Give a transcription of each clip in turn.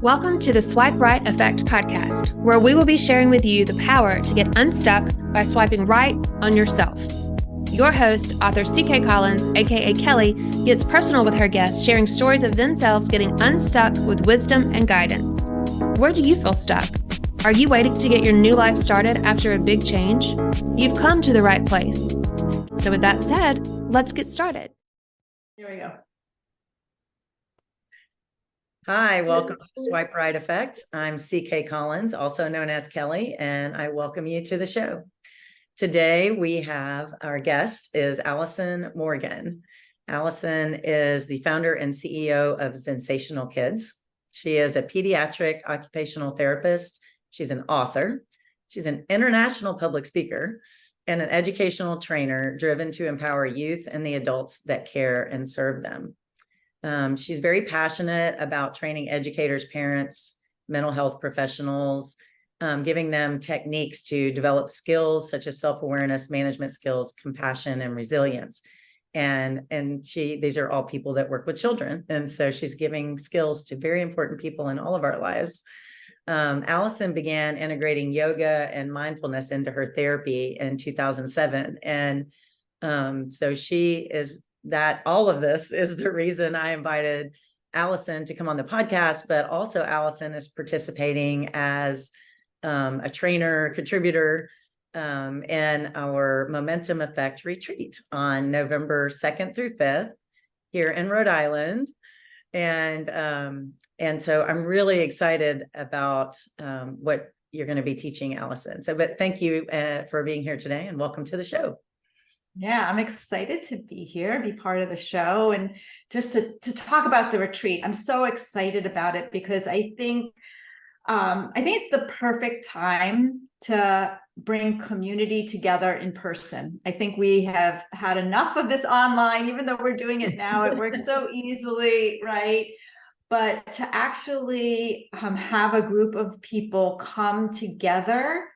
Welcome to the Swipe Right Effect podcast, where we will be sharing with you the power to get unstuck by swiping right on yourself. Your host, author C.K. Collins, aka Kelly, gets personal with her guests, sharing stories of themselves getting unstuck with wisdom and guidance. Where do you feel stuck? Are you waiting to get your new life started after a big change? You've come to the right place. So with that said, let's get started. Here we go. Hi, welcome to Swipe Right Effect. I'm C.K. Collins, also known as Kelly, and I welcome you to the show. Today we have our guest is Allison Morgan. Allison is the founder and CEO of Sensational Kids. She is a pediatric occupational therapist. She's an author. She's an international public speaker and an educational trainer driven to empower youth and the adults that care and serve them. She's very passionate about training educators, parents, mental health professionals, giving them techniques to develop skills such as self-awareness, management skills, compassion, and resilience. And these are all people that work with children. And so she's giving skills to very important people in all of our lives. Allison began integrating yoga and mindfulness into her therapy in 2007. And so she is that all of this is the reason I invited Allison to come on the podcast, but also Allison is participating as a trainer, contributor in our Momentum Effect retreat on November 2nd through 5th here in Rhode Island. And so I'm really excited about what you're going to be teaching, Allison. So, but thank you for being here today and welcome to the show. Yeah, I'm excited to be here, be part of the show, and just to talk about the retreat. I'm so excited about it because I think it's the perfect time to bring community together in person. I think we have had enough of this online, even though we're doing it now. It works so easily, right? But to actually have a group of people come together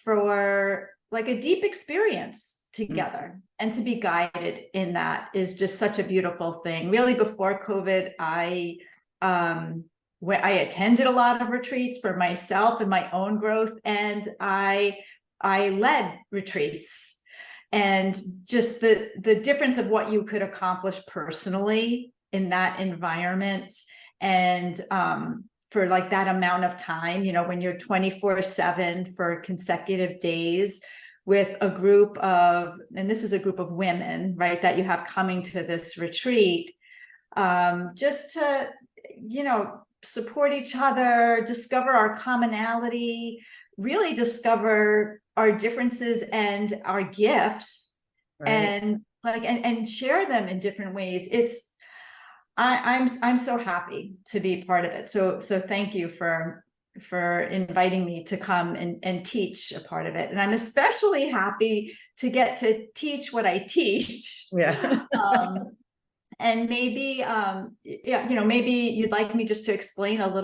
for like a deep experience together and to be guided in that is just such a beautiful thing. Really, before COVID, I attended a lot of retreats for myself and my own growth, and I led retreats, and just the difference of what you could accomplish personally in that environment, and for like that amount of time, when you're 24/7 for consecutive days with a group of, and this is a group of women, right, that you have coming to this retreat, just to, support each other, discover our commonality, really discover our differences and our gifts, right. and share them in different ways. I'm so happy to be part of it. So thank you for inviting me to come and teach a part of it. And I'm especially happy to get to teach what I teach. Yeah. And maybe, maybe you'd like me just to explain talk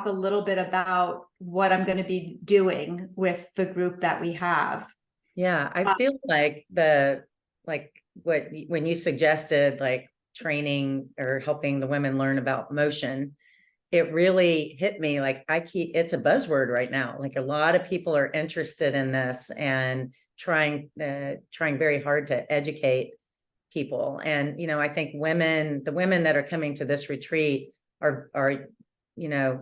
a little bit about what I'm going to be doing with the group that we have. Yeah. I feel like when you suggested like training or helping the women learn about motion, it really hit me. Like it's a buzzword right now. Like a lot of people are interested in this and trying very hard to educate people. And, I think the women that are coming to this retreat are,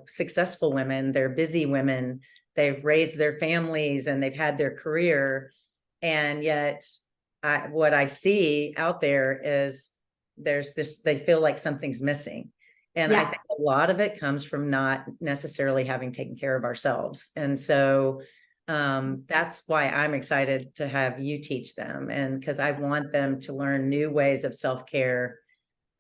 successful women. They're busy women. They've raised their families and they've had their career. And yet what I see out there is they feel like something's missing. And yeah. I think a lot of it comes from not necessarily having taken care of ourselves. And so that's why I'm excited to have you teach them. And because I want them to learn new ways of self-care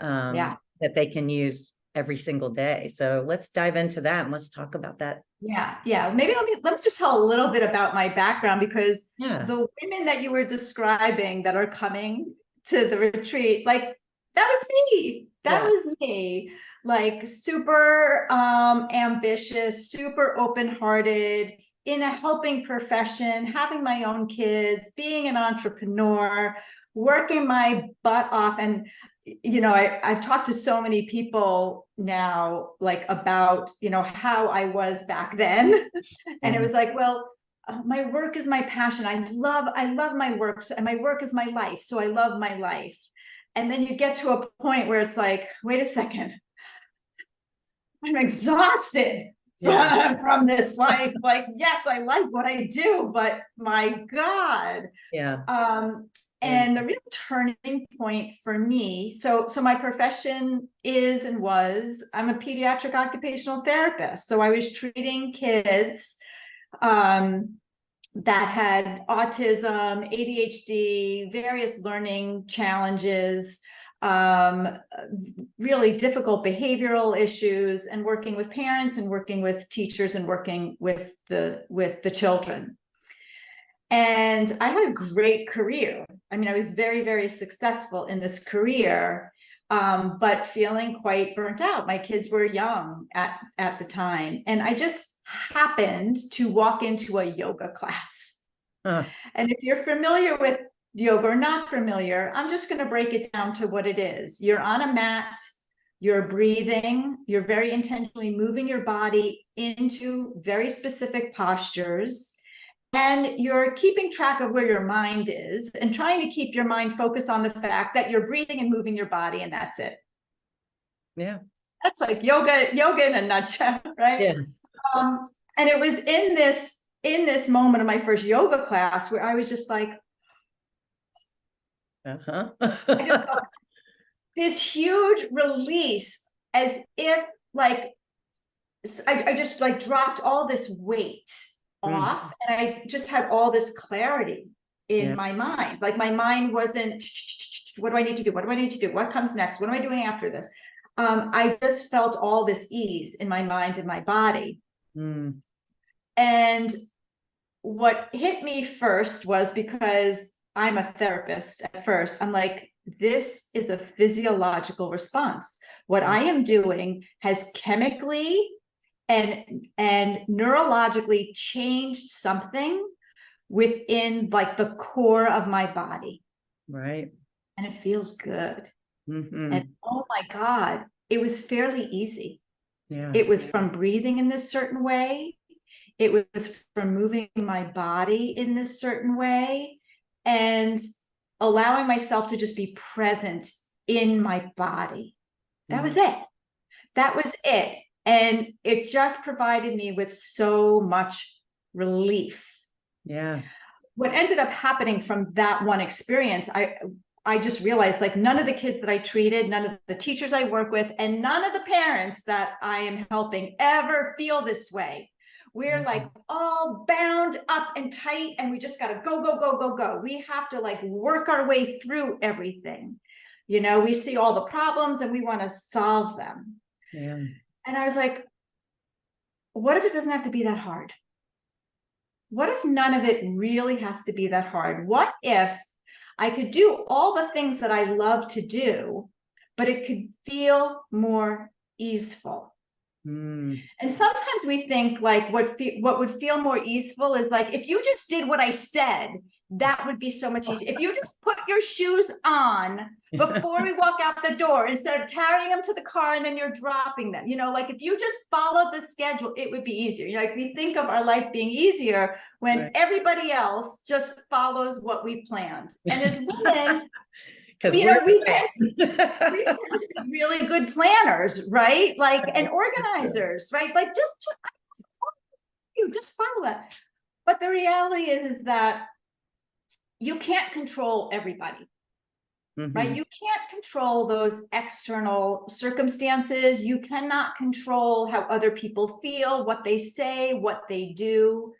that they can use every single day. So let's dive into that and let's talk about that. Yeah. Maybe let me just tell a little bit about my background, because the women that you were describing that are coming to the retreat, like that was me. That was me. Like super ambitious, super open-hearted, in a helping profession, having my own kids, being an entrepreneur, working my butt off. And I've talked to so many people now, like about, how I was back then. And it was like, well, my work is my passion. I love my work. And my work is my life. So I love my life. And then you get to a point where it's like, wait a second, I'm exhausted from this life. Like, yes, I like what I do, but my God. And the real turning point for me, so my profession is and was, I'm a pediatric occupational therapist. So I was treating kids that had autism, ADHD, various learning challenges, really difficult behavioral issues, and working with parents and working with teachers and working with the children. And I had a great career. I mean, I was very, very successful in this career, but feeling quite burnt out. My kids were young at the time. And I just happened to walk into a yoga class. And if you're familiar with yoga or not familiar, I'm just going to break it down to what it is. You're on a mat, you're breathing, you're very intentionally moving your body into very specific postures. And you're keeping track of where your mind is and trying to keep your mind focused on the fact that you're breathing and moving your body, and that's it. Yeah. That's like yoga in a nutshell, right? Yeah. And it was in this moment of my first yoga class where I was just like, I just felt this huge release, as if like I just like dropped all this weight off, and I just had all this clarity in my mind. Like my mind wasn't, what do I need to do? What do I need to do? What comes next? What am I doing after this? I just felt all this ease in my mind and my body. And what hit me first was, because I'm a therapist at first, I'm like, this is a physiological response. What I am doing has chemically and neurologically changed something within like the core of my body. Right. And it feels good. And oh my God, it was fairly easy. Yeah. It was from breathing in this certain way. It was from moving my body in this certain way, and allowing myself to just be present in my body. That was it. That was it. And it just provided me with so much relief. Yeah. What ended up happening from that one experience, I just realized, like, none of the kids that I treated, none of the teachers I work with, and none of the parents that I am helping ever feel this way. We're like all bound up and tight, and we just got to go, go, go, go, go. We have to like work our way through everything. We see all the problems and we want to solve them. Yeah. And I was like, what if it doesn't have to be that hard? What if none of it really has to be that hard? What if I could do all the things that I love to do, but it could feel more easeful? And sometimes we think like what would feel more easeful is like, if you just did what I said, that would be so much easier. If you just put your shoes on before we walk out the door, instead of carrying them to the car and then you're dropping them, like if you just followed the schedule, it would be easier. Like we think of our life being easier when everybody else just follows what we've planned. And as women, we tend to be really good planners, right? Like, and organizers, right? Like just follow it. But the reality is that you can't control everybody, right? You can't control those external circumstances. You cannot control how other people feel, what they say, what they do.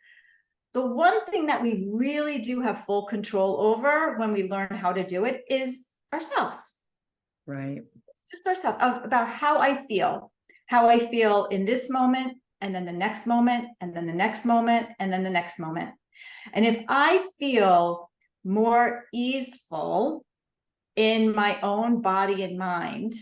The one thing that we really do have full control over when we learn how to do it is ourselves. Right. Just ourselves, about how I feel in this moment, and then the next moment, and then the next moment, and then the next moment. And if I feel more easeful in my own body and mind,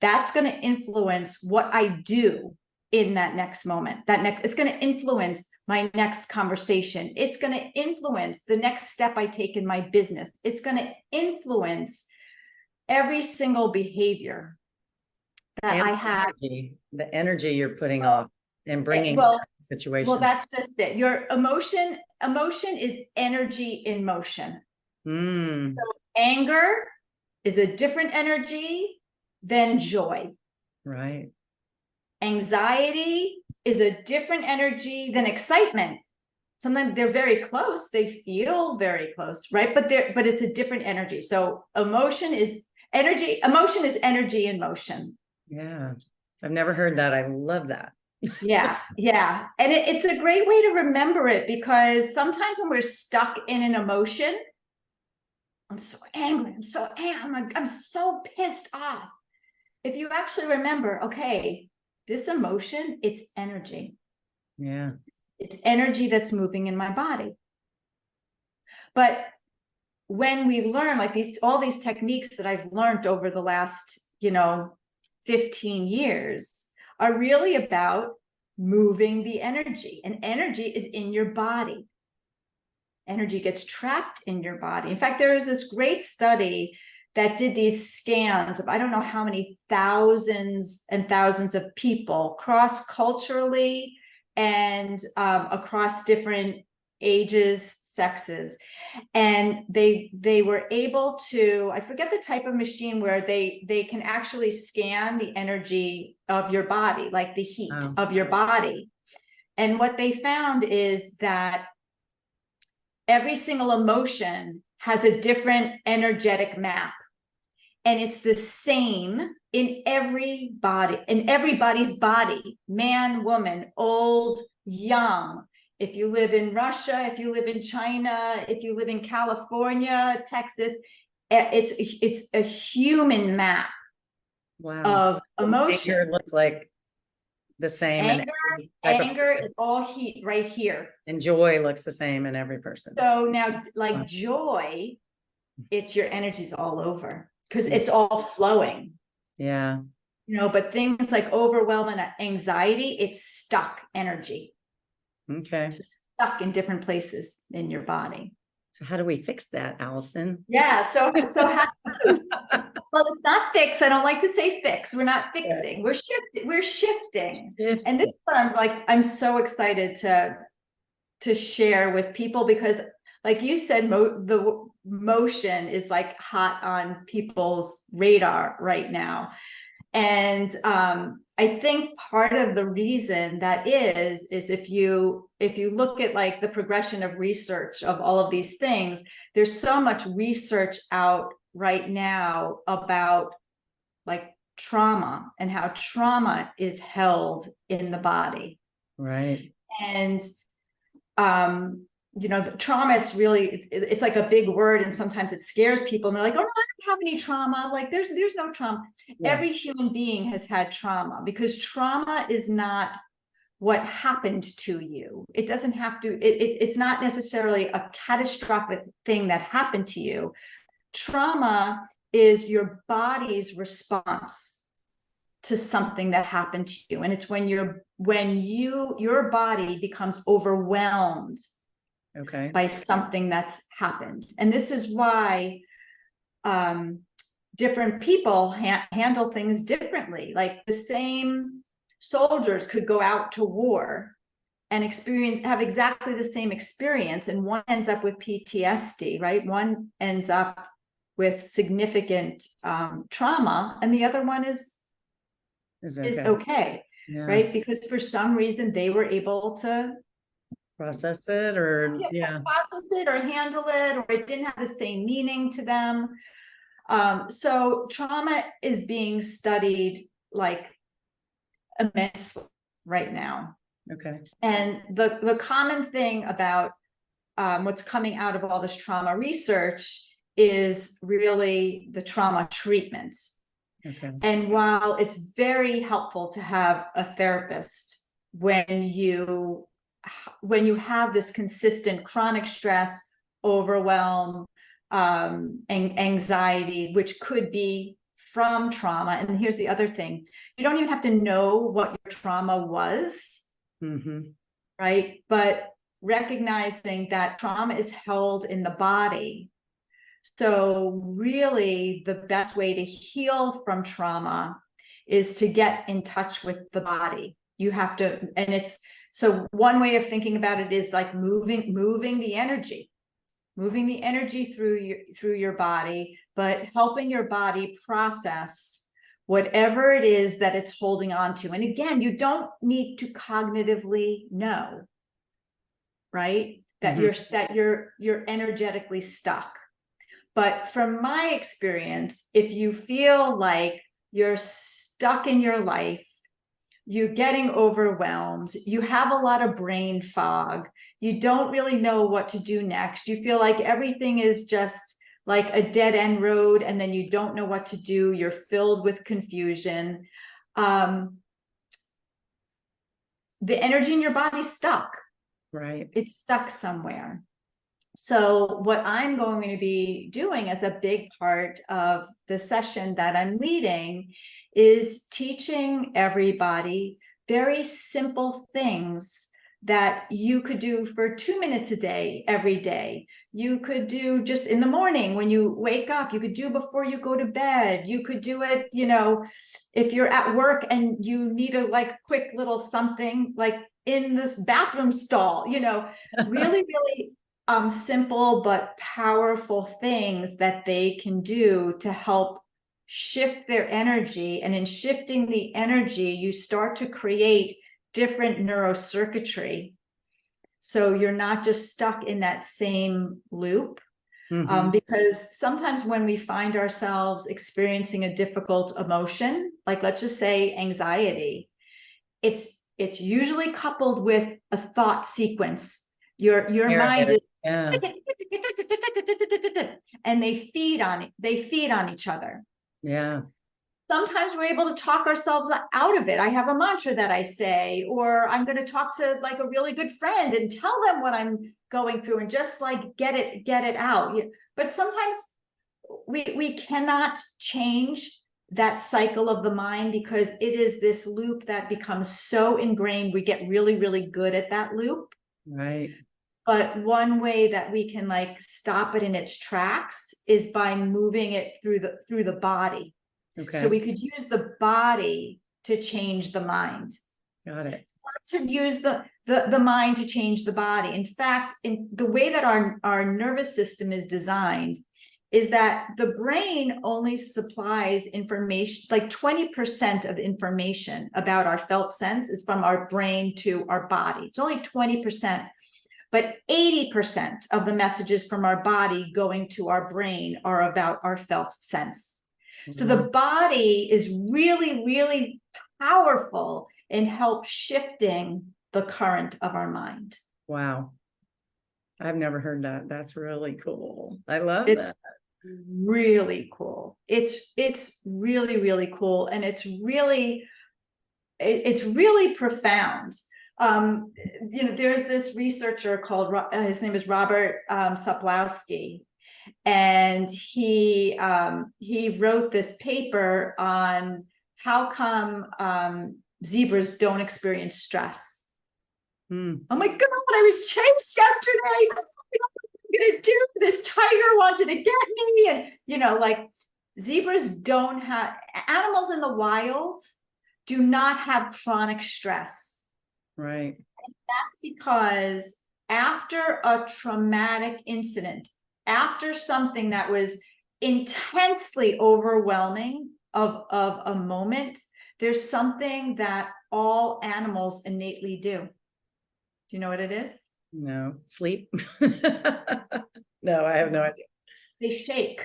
that's going to influence what I do in that next moment. It's going to influence my next conversation. It's going to influence the next step I take in my business. It's going to influence every single behavior that And I have. the energy you're putting off and bringing Well, situation. that's just it. Your emotion is energy in motion. Mm, So anger is a different energy than joy. right. Anxiety is a different energy than excitement. Sometimes they're very close. They feel very close, right? But it's a different energy. So emotion is energy. Emotion is energy in motion. Yeah. I've never heard that. I love that. Yeah. Yeah. And it's a great way to remember it, because sometimes when we're stuck in an emotion, I'm so angry, I'm so pissed off. If you actually remember, okay, this emotion, it's energy. Yeah. It's energy that's moving in my body. But when we learn like all these techniques that I've learned over the last, 15 years are really about moving the energy, and energy is in your body. Energy gets trapped in your body. In fact, there is this great study that did these scans of I don't know how many thousands and thousands of people cross-culturally and across different ages, sexes. And they were able to, I forget the type of machine where they can actually scan the energy of your body, like the heat of your body. And what they found is that every single emotion has a different energetic map. And it's the same in everybody's body, man, woman, old, young. If you live in Russia, if you live in China, if you live in California, Texas, it's a human map. Wow. Of emotion. Anger looks like the same. Anger is all heat right here. And joy looks the same in every person. So now, like joy, it's your energy's all over because it's all flowing. Yeah. But things like overwhelm and anxiety, it's stuck energy. Okay. It's stuck in different places in your body. So how do we fix that, Allison? Yeah. So how well, it's not fix. I don't like to say fix. We're not fixing. We're shifting. And this is what I'm so excited to share with people, because like you said, the motion is like hot on people's radar right now. And I think part of the reason that is if you look at like the progression of research of all of these things, there's so much research out right now about like trauma and how trauma is held in the body. Right. And the trauma is really, it's like a big word, and sometimes it scares people and they're like, oh no, I don't have any trauma. Like there's no trauma. Yeah. Every human being has had trauma, because trauma is not what happened to you. It doesn't have to, it's not necessarily a catastrophic thing that happened to you. Trauma is your body's response to something that happened to you. And it's when your body becomes overwhelmed by something that's happened. And this is why different people handle things differently. Like the same soldiers could go out to war and have exactly the same experience, and one ends up with PTSD, right? One ends up with significant trauma, and the other one is okay. Yeah. Right? Because for some reason they were able to process it or handle it, or it didn't have the same meaning to them. So trauma is being studied like immensely right now. Okay. And the common thing about what's coming out of all this trauma research is really the trauma treatments. Okay. And while it's very helpful to have a therapist when you have this consistent chronic stress, overwhelm, and anxiety, which could be from trauma. And here's the other thing: you don't even have to know what your trauma was, right? But recognizing that trauma is held in the body. So really the best way to heal from trauma is to get in touch with the body. You have to, and it's, so one way of thinking about it is like moving the energy through your body, but helping your body process whatever it is that it's holding on to. And again, you don't need to cognitively know, right? That you're energetically stuck. But from my experience, if you feel like you're stuck in your life, you're getting overwhelmed, you have a lot of brain fog, you don't really know what to do next, you feel like everything is just like a dead end road, and then you don't know what to do, you're filled with confusion. The energy in your body's stuck. Right. It's stuck somewhere. So what I'm going to be doing as a big part of the session that I'm leading is teaching everybody very simple things that you could do for 2 minutes a day, every day. You could do just in the morning when you wake up, you could do before you go to bed. You could do it, if you're at work and you need a like quick little something like in this bathroom stall, really, really simple but powerful things that they can do to help shift their energy. And in shifting the energy, you start to create different neurocircuitry. So you're not just stuck in that same loop. Because sometimes when we find ourselves experiencing a difficult emotion, like let's just say anxiety, it's usually coupled with a thought sequence. Your mind is and they feed on it. They feed on each other. Yeah. Sometimes we're able to talk ourselves out of it. I have a mantra that I say, or I'm going to talk to like a really good friend and tell them what I'm going through and just like get it out. But sometimes we cannot change that cycle of the mind because it is this loop that becomes so ingrained. We get really, really good at that loop. Right. But one way that we can like stop it in its tracks is by moving it through the body. Okay. So we could use the body to change the mind. Got it. To use the mind to change the body. In fact, in the way that our nervous system is designed is that the brain only supplies information, like 20% of information about our felt sense is from our brain to our body. It's only 20%. But 80% of the messages from our body going to our brain are about our felt sense. So the body is really, really powerful in help shifting the current of our mind. Wow. I've never heard that. That's really cool. I love that. Really cool. It's really, really cool. And it's really profound. There's this researcher called, his name is Robert Sapolsky, and he wrote this paper on how come zebras don't experience stress. Oh my God, I was chased yesterday. What am I gonna do? This tiger wanted to get me. And like zebras don't have, animals in the wild do not have chronic stress. Right. And that's because after a traumatic incident, after something that was intensely overwhelming of a moment, there's something that all animals innately do. Do you know what it is? No. Sleep? No, I have no idea. They shake.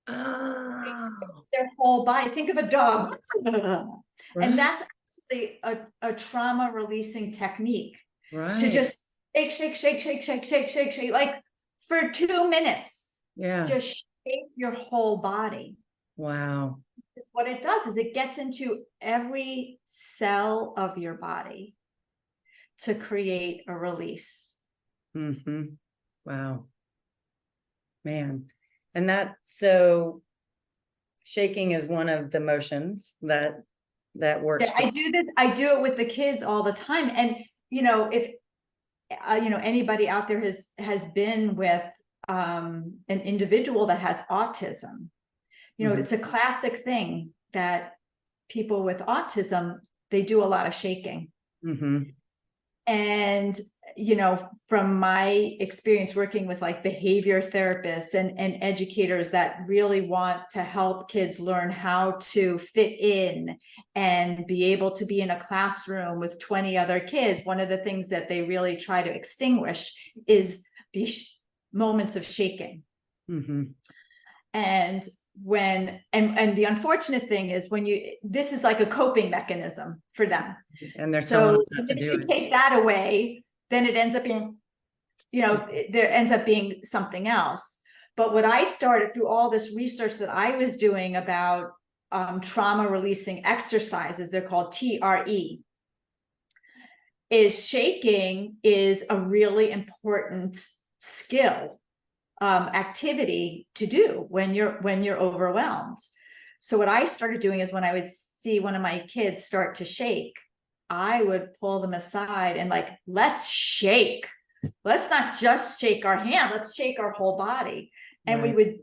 Oh. Their whole body. Think of a dog. Right. And that's actually a trauma releasing technique. Right. To just shake, like for 2 minutes. Yeah. Just shake your whole body. Wow. What it does is it gets into every cell of your body to create a release. Wow. Man. And so shaking is one of the motions that works. I do this. I do it with the kids all the time. And if anybody out there has been with an individual that has autism, it's a classic thing that people with autism, they do a lot of shaking. And, from my experience working with like behavior therapists and educators that really want to help kids learn how to fit in and be able to be in a classroom with 20 other kids, one of the things that they really try to extinguish is these moments of shaking. And the unfortunate thing is this is like a coping mechanism for them. And they're so not to if do you it. take that away, then it ends up being, there ends up being something else. But what I started through all this research that I was doing about trauma releasing exercises, they're called TRE, is shaking is a really important skill, activity to do when you're overwhelmed. So what I started doing is when I would see one of my kids start to shake, I would pull them aside and like, let's shake. Let's not just shake our hand, let's shake our whole body. And we would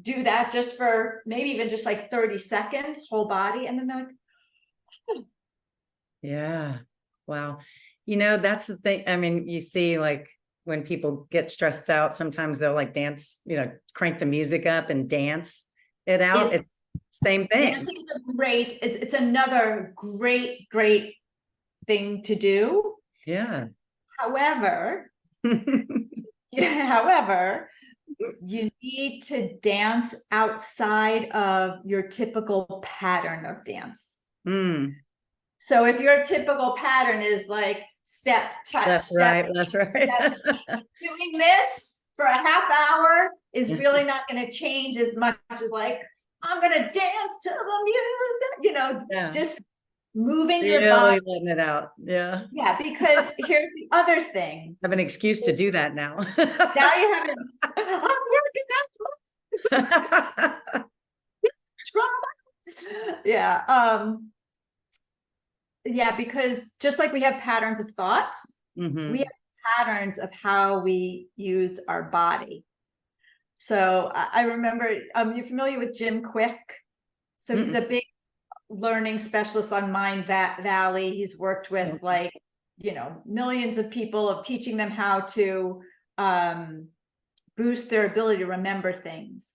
do that just for maybe even just like 30 seconds, whole body. And then they're like, yeah, wow. That's the thing. I mean, you see like when people get stressed out, sometimes they'll like dance, crank the music up and dance it out. It's same thing. Dancing is great. It's another great thing to do. Yeah. However, you need to dance outside of your typical pattern of dance. So if your typical pattern is like step, touch, that's step, right. step, doing this for a half hour is really not going to change as much as like, I'm going to dance to the music, just moving your body. Letting it out. Yeah. Yeah, because here's the other thing. I have an excuse to do that now. Now you have I'm working out. Yeah, because just like we have patterns of thought, we have patterns of how we use our body. So I remember, you're familiar with Jim Quick? So he's a big learning specialist on Mind Valley. He's worked with millions of people of teaching them how to boost their ability to remember things.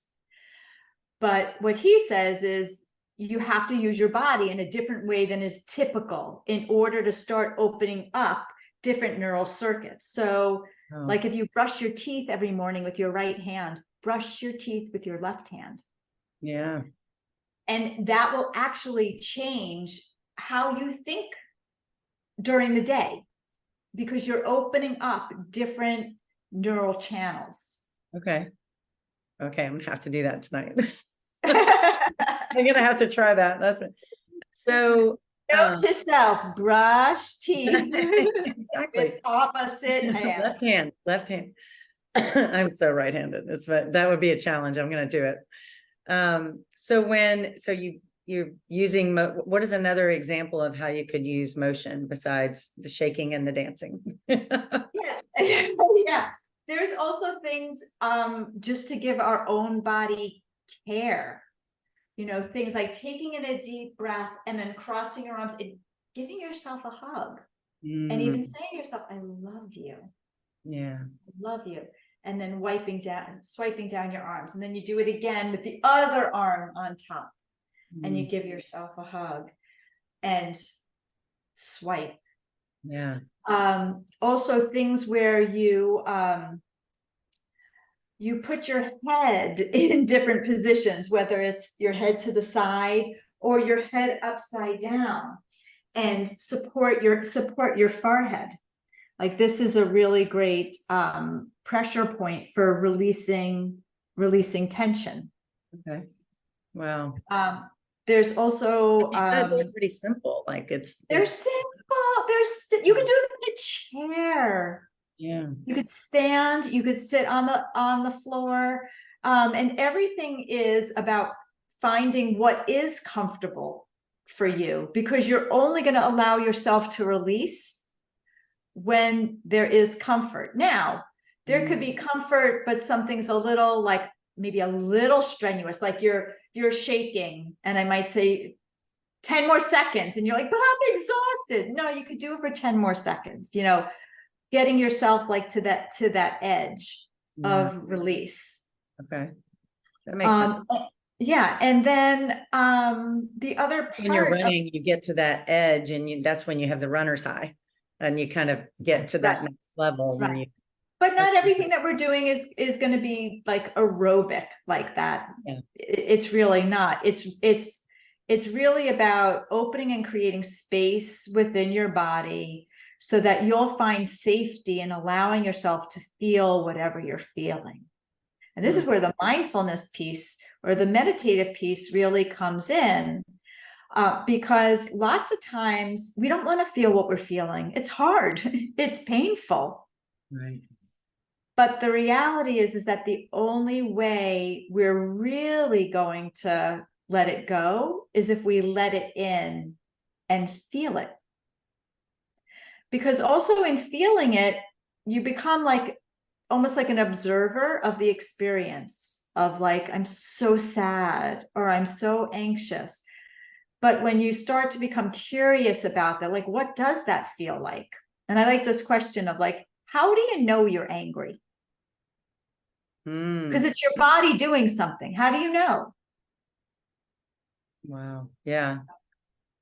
But what he says is you have to use your body in a different way than is typical in order to start opening up different neural circuits. So like if you brush your teeth every morning with your right hand, brush your teeth with your left hand. Yeah. And that will actually change how you think during the day because you're opening up different neural channels. Okay. I'm gonna have to do that tonight. I'm gonna have to try that. That's it. So note to self, brush teeth. Exactly. With opposite hand. Left hand. I'm so right-handed. That would be a challenge. I'm gonna do it. So you're using, what is another example of how you could use motion besides the shaking and the dancing? Yeah. There's also things, just to give our own body care, things like taking in a deep breath and then crossing your arms and giving yourself a hug and even saying to yourself, I love you. Yeah. I love you. And then swiping down your arms. And then you do it again with the other arm on top and you give yourself a hug and swipe. Yeah. Also things where you put your head in different positions, whether it's your head to the side or your head upside down and support your forehead. Like this is a really great pressure point for releasing tension. Okay. Wow. There's also they're pretty simple. Like they're simple. You can do them in a chair. Yeah. You could stand, you could sit on the floor. And everything is about finding what is comfortable for you, because you're only going to allow yourself to release when there is comfort. Now, There could be comfort, but something's a little like maybe a little strenuous, like you're shaking, and I might say 10 more seconds, and you're like, but I'm exhausted. No, you could do it for 10 more seconds, getting yourself like to that edge of release. Okay. That makes sense. Yeah. And then the other part, when you're running, you get to that edge, and that's when you have the runner's high, and you kind of get to that next level. Right. When you, but not everything that we're doing is going to be like aerobic like that. Yeah. It's really not. It's really about opening and creating space within your body so that you'll find safety in allowing yourself to feel whatever you're feeling. And this is where the mindfulness piece or the meditative piece really comes in, because lots of times we don't want to feel what we're feeling. It's hard. It's painful. Right. But the reality is that the only way we're really going to let it go is if we let it in and feel it. Because also in feeling it, you become like almost like an observer of the experience of like, I'm so sad or I'm so anxious. But when you start to become curious about that, like, what does that feel like? And I like this question of like, how do you know you're angry? Because it's your body doing something. How do you know? Wow. Yeah.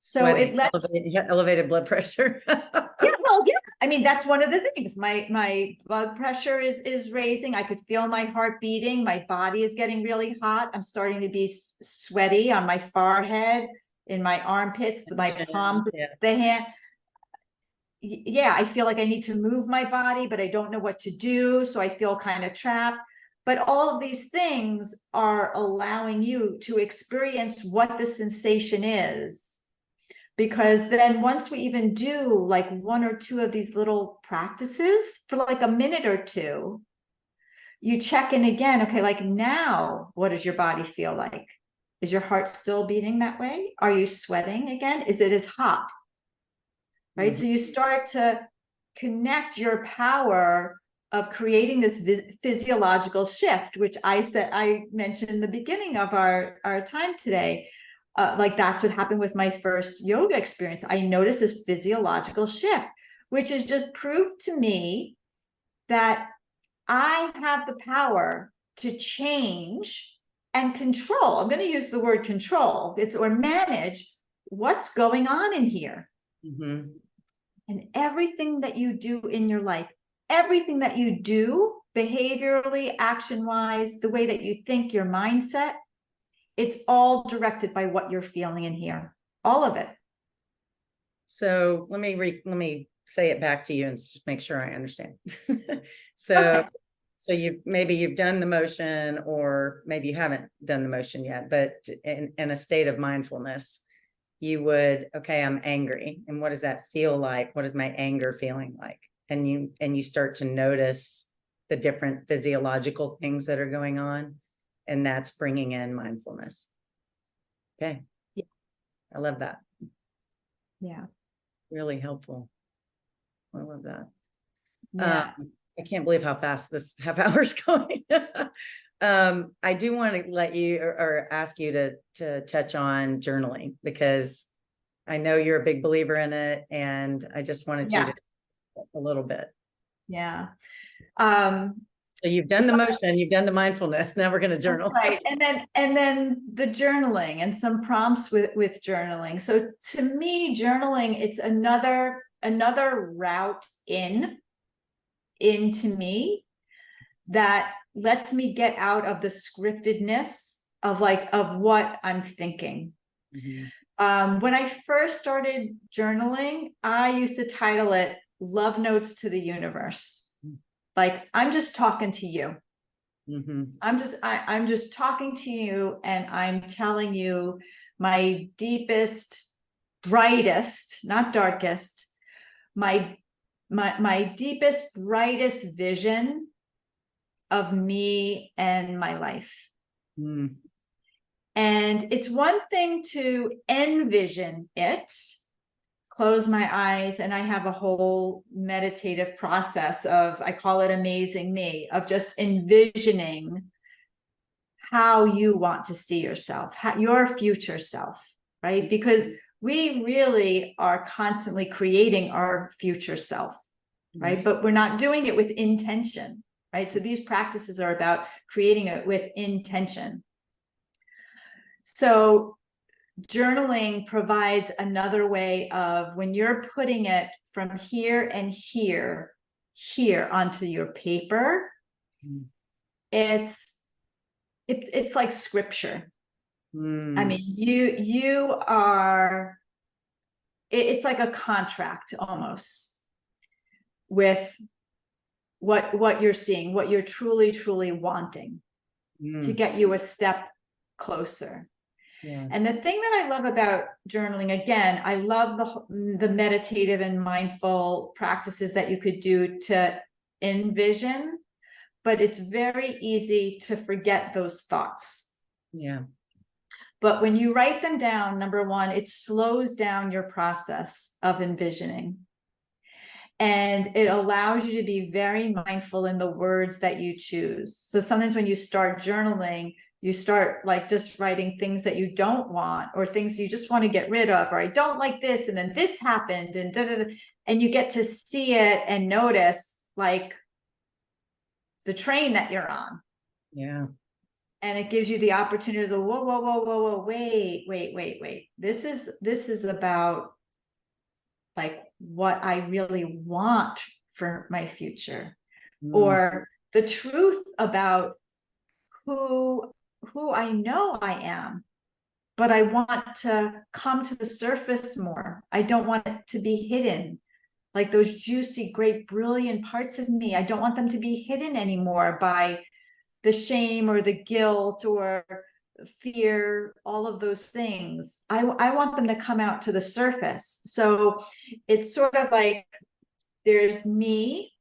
So it lets elevated blood pressure. yeah, well, yeah. I mean, that's one of the things. My blood pressure is raising. I could feel my heart beating. My body is getting really hot. I'm starting to be sweaty on my forehead, in my armpits, my palms, the hand. Yeah, I feel like I need to move my body, but I don't know what to do. So I feel kind of trapped. But all of these things are allowing you to experience what the sensation is. Because then once we even do like one or two of these little practices for like a minute or two, you check in again. Okay, like now, what does your body feel like? Is your heart still beating that way? Are you sweating again? Is it as hot? Right? So you start to connect your power of creating this physiological shift, which I mentioned in the beginning of our time today. Like that's what happened with my first yoga experience. I noticed this physiological shift, which is just proof to me that I have the power to change and control. I'm going to use the word control. Or manage what's going on in here. And everything that you do in your life, everything that you do behaviorally, action-wise, the way that you think, your mindset, it's all directed by what you're feeling in here, all of it. So let me say it back to you and just make sure I understand. So you've done the motion, or maybe you haven't done the motion yet, but in a state of mindfulness, you would, okay, I'm angry. And what does that feel like? What is my anger feeling like? And you start to notice the different physiological things that are going on. And that's bringing in mindfulness. Okay. Yeah. I love that. Yeah. Really helpful. I love that. Yeah. I can't believe how fast this half hour is going. I do want to let you or ask you to touch on journaling, because I know you're a big believer in it, and I just wanted you to a little bit. Yeah. So you've done the motion, you've done the mindfulness. Now we're going to journal. That's right. And then the journaling and some prompts with journaling. So to me, journaling, it's another route into me that lets me get out of the scriptedness of what I'm thinking. When I first started journaling, I used to title it Love Notes to the Universe. Like, I'm just talking to you. I'm just talking to you, and I'm telling you my deepest, brightest, not darkest, my deepest, brightest vision of me and my life. And it's one thing to envision it close my eyes, and I have a whole meditative process of, I call it amazing me, of just envisioning how you want to see yourself, your future self, right? Because we really are constantly creating our future self, right? But we're not doing it with intention, right? So these practices are about creating it with intention. So journaling provides another way of, when you're putting it from here and here onto your paper, it's like scripture. I mean, you are, it's like a contract almost with what you're seeing, what you're truly wanting to get you a step closer. Yeah. And the thing that I love about journaling, again, I love the meditative and mindful practices that you could do to envision, but it's very easy to forget those thoughts. Yeah. But when you write them down, number one, it slows down your process of envisioning. And it allows you to be very mindful in the words that you choose. So sometimes when you start journaling, you start like just writing things that you don't want, or things you just want to get rid of, or I don't like this, and then this happened, and and you get to see it and notice like the train that you're on. Yeah. And it gives you the opportunity to, whoa, wait. This is about like what I really want for my future, or the truth about who I know I am, but I want to come to the surface more. I don't want it to be hidden. Like those juicy, great, brilliant parts of me, I don't want them to be hidden anymore by the shame or the guilt or fear, all of those things. I want them to come out to the surface. So it's sort of like, there's me,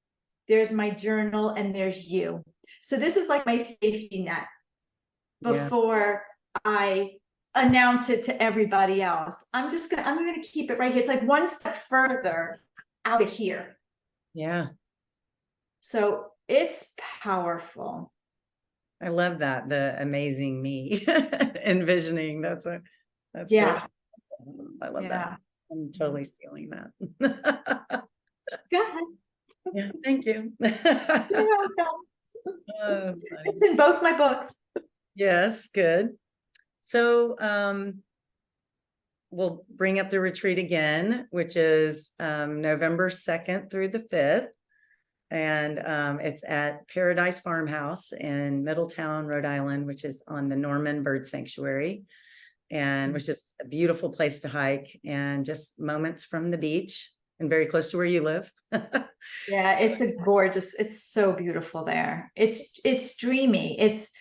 there's my journal, and there's you. So this is like my safety net before I announce it to everybody else. I'm gonna keep it right here. It's like one step further out of here. Yeah. So it's powerful. I love that. The amazing me envisioning. That's yeah. Great. I love that. I'm totally stealing that. Go ahead. Yeah, thank you. It's in both my books. Yes, good. So we'll bring up the retreat again, which is November 2nd through the 5th. And it's at Paradise Farmhouse in Middletown, Rhode Island, which is on the Norman Bird Sanctuary, and which is a beautiful place to hike and just moments from the beach and very close to where you live. Yeah, it's so beautiful there. It's dreamy. It's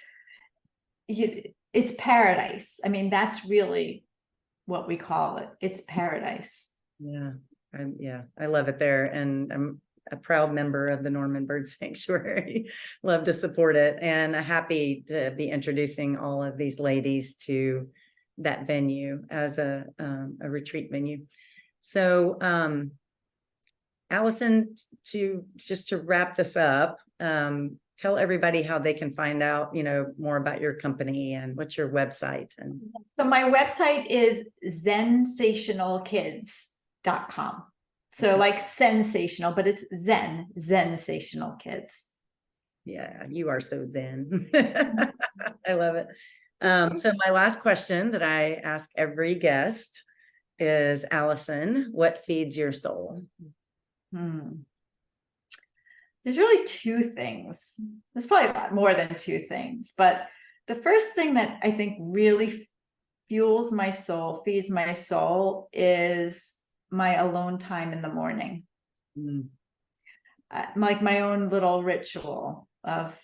paradise. I mean, that's really what we call it. It's paradise. Yeah. I love it there. And I'm a proud member of the Norman Bird Sanctuary. Love to support it, and happy to be introducing all of these ladies to that venue as a retreat venue. So Allison, to wrap this up, tell everybody how they can find out, more about your company and what's your website. And so my website is sensationalkids.com. So like sensational, but it's sensational kids. Yeah, you are so zen. I love it. So my last question that I ask every guest is, Allison, what feeds your soul? There's really two things. There's probably a lot more than two things, but the first thing that I think really fuels my soul, feeds my soul, is my alone time in the morning. Like my own little ritual of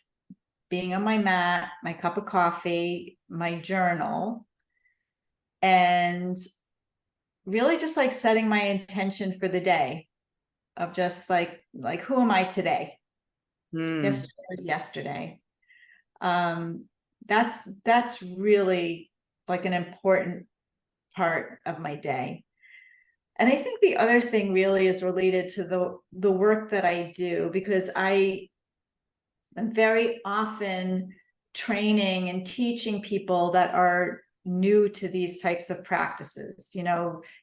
being on my mat, my cup of coffee, my journal, and really just like setting my intention for the day of just like who am I today? Yesterday was yesterday. That's really like an important part of my day. And I think the other thing really is related to the work that I do, because I am very often training and teaching people that are new to these types of practices.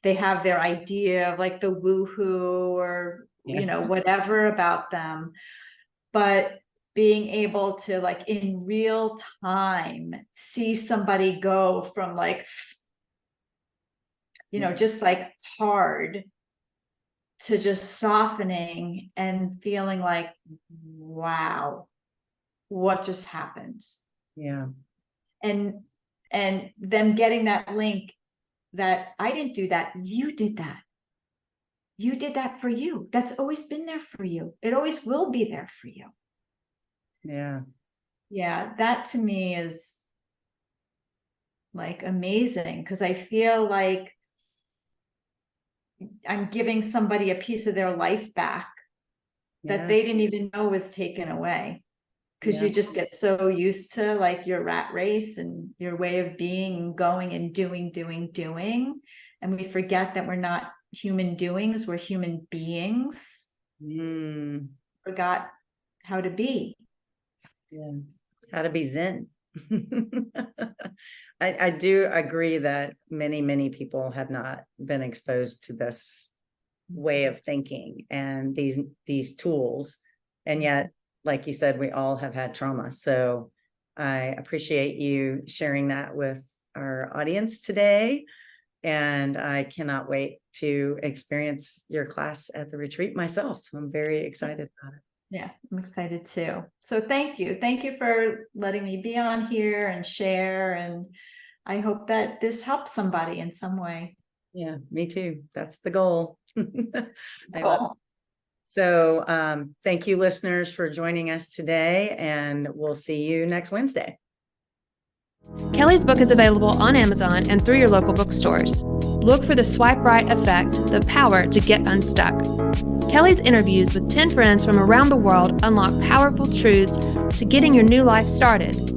They have their idea of like the woohoo or, whatever about them. But being able to, like, in real time, see somebody go from like, just like hard to just softening and feeling like, wow, what just happened? Yeah. And them getting that link that I didn't do that, you did that. You did that for you. That's always been there for you. It always will be there for you. Yeah. Yeah, that to me is like amazing, because I feel like I'm giving somebody a piece of their life back that they didn't even know was taken away. Because you just get so used to like your rat race and your way of being and going and doing. And we forget that we're not human doings, we're human beings. Forgot how to be. Yeah. How to be Zen. I do agree that many people have not been exposed to this way of thinking and these tools. And yet, like you said, we all have had trauma. So I appreciate you sharing that with our audience today. And I cannot wait to experience your class at the retreat myself. I'm very excited about it. Yeah, I'm excited too. So thank you. Thank you for letting me be on here and share. And I hope that this helps somebody in some way. Yeah, me too. That's the goal. Cool. So thank you, listeners, for joining us today, and we'll see you next Wednesday. Kelly's book is available on Amazon and through your local bookstores. Look for the Swipe Right Effect, the power to get unstuck. Kelly's interviews with 10 friends from around the world unlock powerful truths to getting your new life started.